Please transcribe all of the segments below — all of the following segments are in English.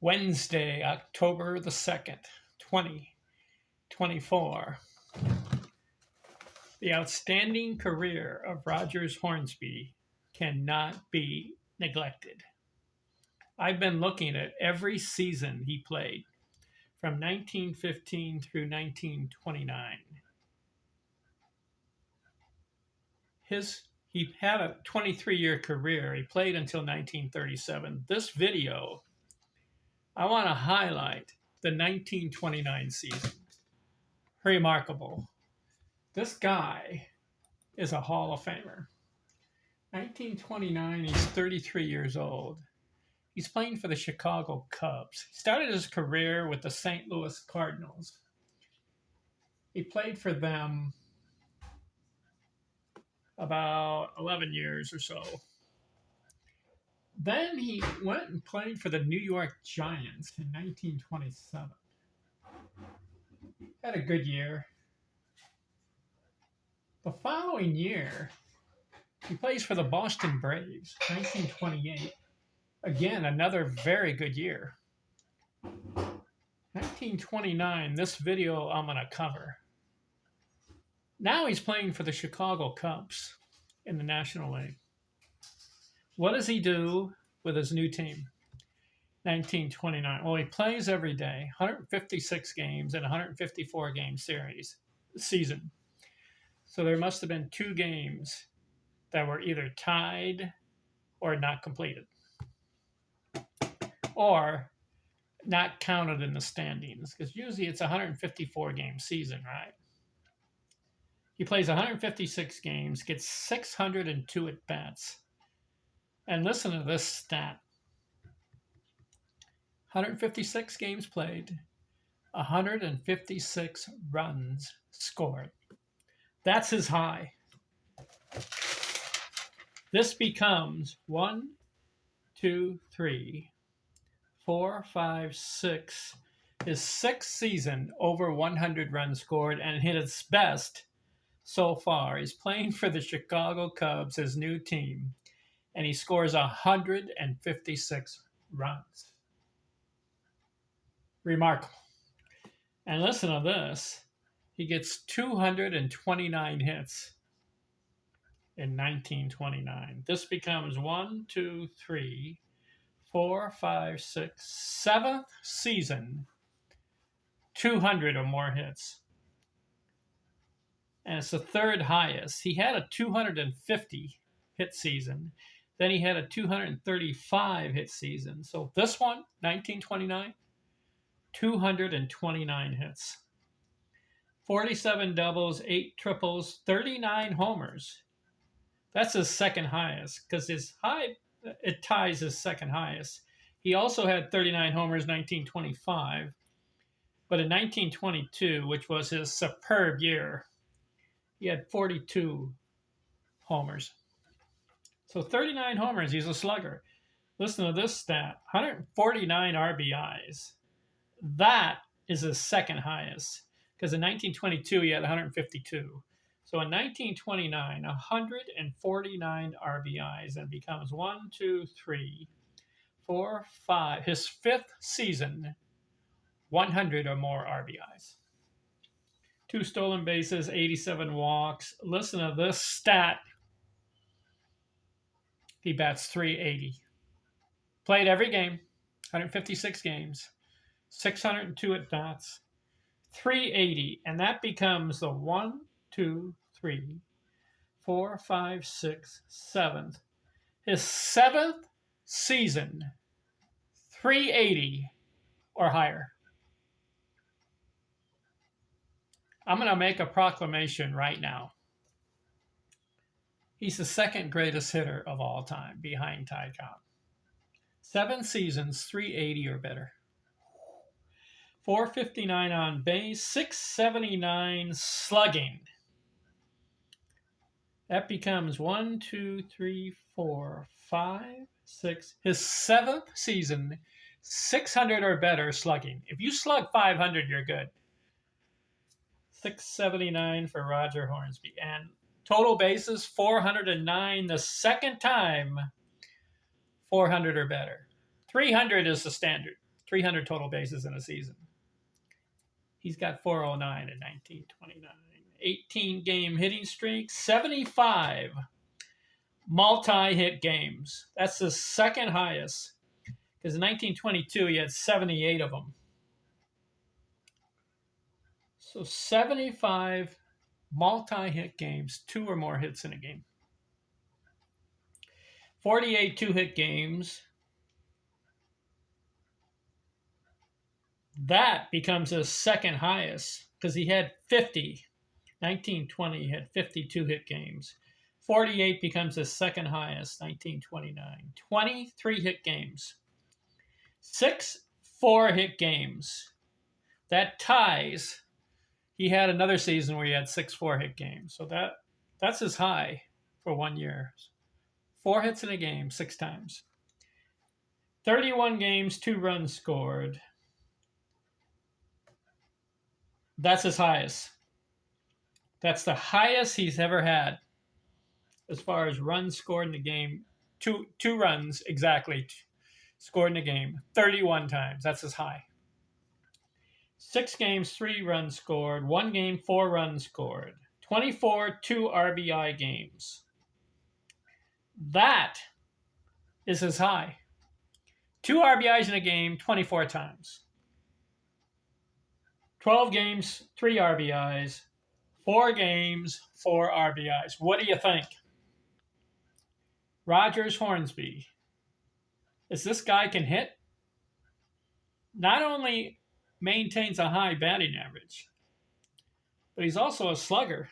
Wednesday, October the 2nd, 2024. The outstanding career of Rogers Hornsby cannot be neglected. I've been looking at every season he played from 1915 through 1929. He had a 23-year career. He played until 1937. This video, I want to highlight the 1929 season. Remarkable. This guy is a Hall of Famer. 1929, he's 33 years old. He's playing for the Chicago Cubs. He started his career with the St. Louis Cardinals. He played for them about 11 years or so. Then he went and played for the New York Giants in 1927. Had a good year. The following year, he plays for the Boston Braves, 1928. Again, another very good year. 1929, this video I'm going to cover. Now he's playing for the Chicago Cubs in the National League. What does he do with his new team? 1929. Well, he plays every day, 156 games in a 154-game season. So there must have been 2 games that were either tied or not completed, or not counted in the standings, because usually it's a 154-game season, right? He plays 156 games, gets 602 at-bats. And listen to this stat. 156 games played, 156 runs scored. That's his high. This becomes 1, 2, 3, 4, 5, 6. His 6th season over 100 runs scored, and hit its best so far. He's playing for the Chicago Cubs, his new team, and he scores 156 runs. Remarkable. And listen to this. He gets 229 hits in 1929. This becomes 1, 2, 3, 4, 5, 6, 7th season, 200 or more hits. And it's the 3rd highest. He had a 250 hit season. Then he had a 235 hit season. So this one, 1929, 229 hits. 47 doubles, 8 triples, 39 homers. That's his 2nd highest, because it ties his 2nd highest. He also had 39 homers in 1925, but in 1922, which was his superb year, he had 42 homers. So 39 homers, he's a slugger. Listen to this stat, 149 RBIs. That is his 2nd highest, because in 1922, he had 152. So in 1929, 149 RBIs, and becomes 1, 2, 3, 4, 5. His 5th season, 100 or more RBIs. 2 stolen bases, 87 walks. Listen to this stat. He bats .380. Played every game, 156 games, 602 at-bats, .380. And that becomes the 1, 2, 3, 4, 5, 6, 7th. His 7th season, .380 or higher. I'm going to make a proclamation right now. He's the 2nd greatest hitter of all time, behind Ty Cobb. 7 seasons, .380 or better. 459 on base, 679 slugging. That becomes 1, 2, 3, 4, 5, 6. His 7th season, 600 or better slugging. If you slug 500, you're good. 679 for Roger Hornsby. And total bases, 409. The 2nd time, 400 or better. 300 is the standard. 300 total bases in a season. He's got 409 in 1929. 18-game hitting streak, 75 multi-hit games. That's the second highest, because in 1922 he had 78 of them. So 75 multi-hit games, 2 or more hits in a game. 48 two-hit games. That becomes his second highest, because he had 50. 1920 he had 52 hit games. 48 becomes his second highest, 1929. 23 hit games. 6 4-hit games. That ties. He had another season where he had 6 4-hit games. So that's his high for 1 year. 4 hits in a game, 6 times. 31 games, 2 runs scored. That's his highest. That's the highest he's ever had as far as runs scored in the game. Two runs exactly scored in the game 31 times. That's his high. 6 games, 3 runs scored. 1 game, 4 runs scored. 24 2 RBI games. That is his high. 2 RBIs in a game 24 times. 12 games, 3 RBIs. 4 games, 4 RBIs. What do you think? Rogers Hornsby. Is this guy can hit? Not only maintains a high batting average, but he's also a slugger.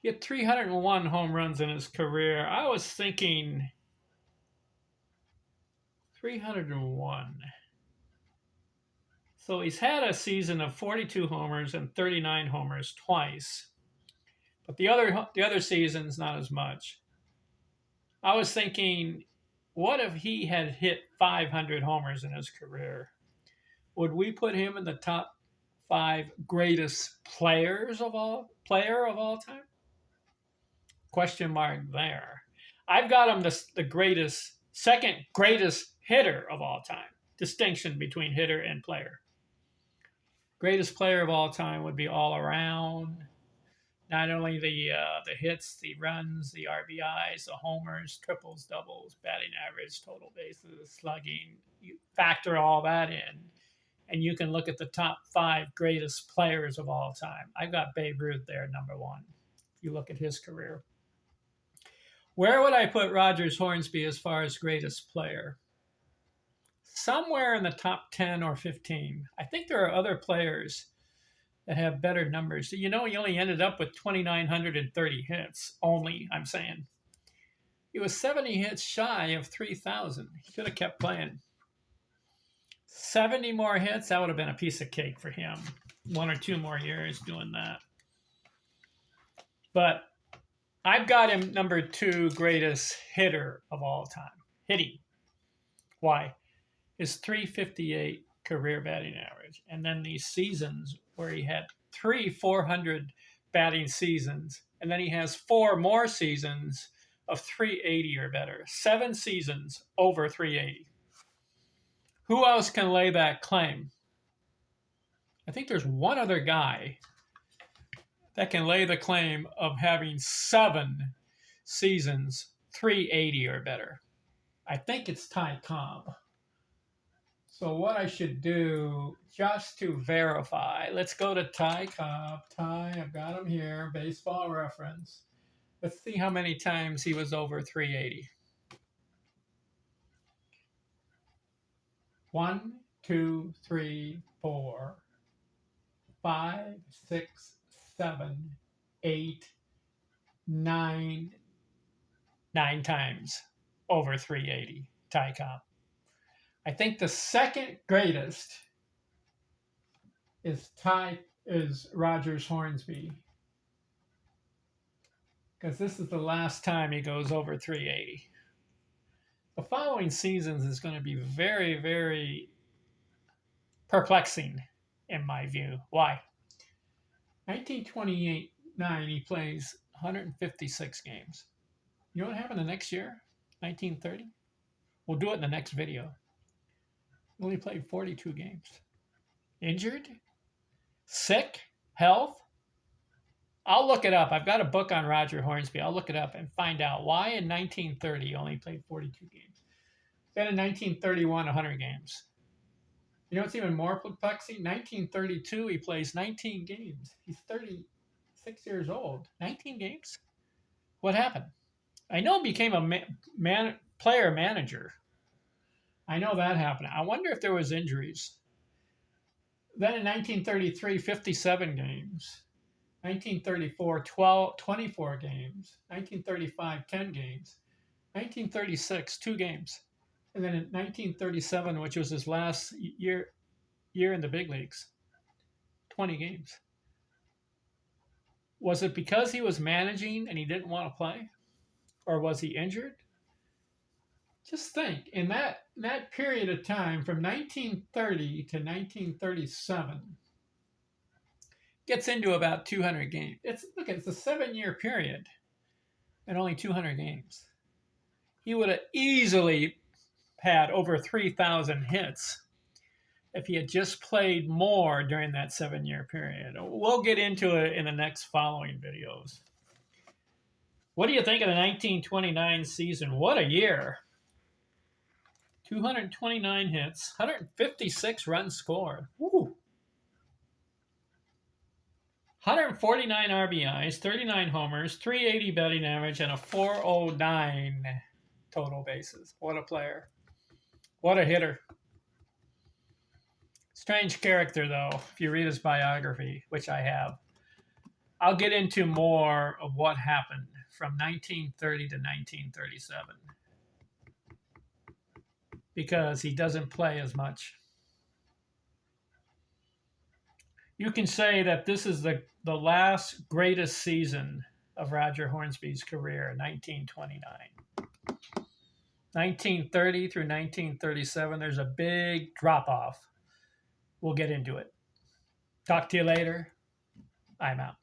He had 301 home runs in his career. I was thinking 301. So he's had a season of 42 homers and 39 homers twice. But the other seasons, not as much. I was thinking, what if he had hit 500 homers in his career? Would we put him in the top 5 greatest player of all time? Question mark there. I've got him the second greatest hitter of all time. Distinction between hitter and player. Greatest player of all time would be all around. Not only the hits, the runs, the RBIs, the homers, triples, doubles, batting average, total bases, slugging. You factor all that in, and you can look at the top 5 greatest players of all time. I've got Babe Ruth there, number 1. If you look at his career. Where would I put Rogers Hornsby as far as greatest player? Somewhere in the top 10 or 15. I think there are other players that have better numbers. You know, he only ended up with 2,930 hits. Only, I'm saying. He was 70 hits shy of 3,000. He could have kept playing. 70 more hits, that would have been a piece of cake for him. 1 or 2 more years doing that. But I've got him number 2 greatest hitter of all time. Hitting. Why? His 358 career batting average. And then these seasons where he had 3 400 batting seasons. And then he has 4 more seasons of 380 or better. 7 seasons over 380. Who else can lay that claim? I think there's one other guy that can lay the claim of having 7 seasons 380 or better. I think it's Ty Cobb. So what I should do, just to verify, let's go to Ty Cobb. Ty, I've got him here, Baseball Reference. Let's see how many times he was over 380. 1, 2, 3, 4, 5, 6, 7, 8, 9. 9 times over 380, Ty Cobb. I think the second greatest is Rogers Hornsby, because this is the last time he goes over 380. The following seasons is going to be very, very perplexing in my view. Why? 1928-9, he plays 156 games. You know what happened the next year? 1930? We'll do it in the next video. Only played 42 games. Injured? Sick? Health? I'll look it up. I've got a book on Roger Hornsby. I'll look it up and find out why in 1930 he only played 42 games. Then in 1931, 100 games. You know what's even more perplexing? 1932, he plays 19 games. He's 36 years old. 19 games? What happened? I know he became a player manager. I know that happened. I wonder if there was injuries. Then in 1933, 57 games. 1934, 24 games. 1935, 10 games. 1936, 2 games. And then in 1937, which was his last year in the big leagues, 20 games. Was it because he was managing and he didn't want to play? Or was he injured? Just think, in that period of time from 1930 to 1937, gets into about 200 games. It's a 7-year period and only 200 games. He would have easily had over 3,000 hits if he had just played more during that 7-year period. We'll get into it in the next following videos. What do you think of the 1929 season? What a year. 229 hits, 156 runs scored. Woo. 149 RBIs, 39 homers, 380 batting average, and a 409 total bases. What a player. What a hitter. Strange character, though, if you read his biography, which I have. I'll get into more of what happened from 1930 to 1937 because he doesn't play as much. You can say that this is the last greatest season of Roger Hornsby's career, 1929. 1930 through 1937, there's a big drop-off. We'll get into it. Talk to you later. I'm out.